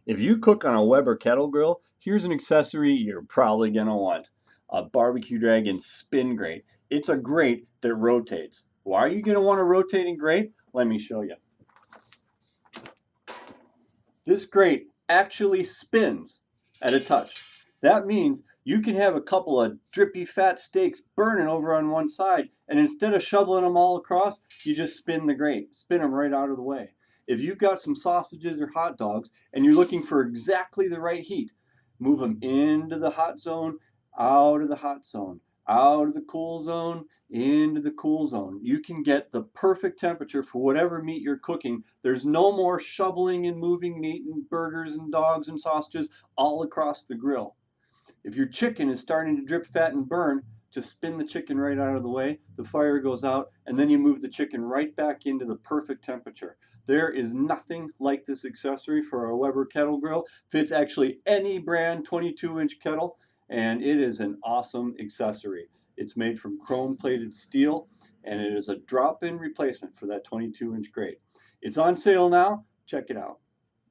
If you cook on a Weber kettle grill, here's an accessory you're probably gonna want. A Barbecue Dragon spin grate. It's a grate that rotates. Why are you gonna want a rotating grate? Let me show you. This grate actually spins at a touch. That means you can have a couple of drippy fat steaks burning over on one side, and instead of shoveling them all across, you just spin the grate, spin them right out of the way. If you've got some sausages or hot dogs and you're looking for exactly the right heat, move them into the hot zone, out of the hot zone, out of the cool zone, into the cool zone. You can get the perfect temperature for whatever meat you're cooking. There's no more shoveling and moving meat and burgers and dogs and sausages all across the grill. If your chicken is starting to drip fat and burn, just spin the chicken right out of the way, the fire goes out, and then you move the chicken right back into the perfect temperature. There is nothing like this accessory for a Weber kettle grill. Fits actually any brand 22-inch kettle, and it is an awesome accessory. It's made from chrome-plated steel, and it is a drop-in replacement for that 22-inch grate. It's on sale now. Check it out.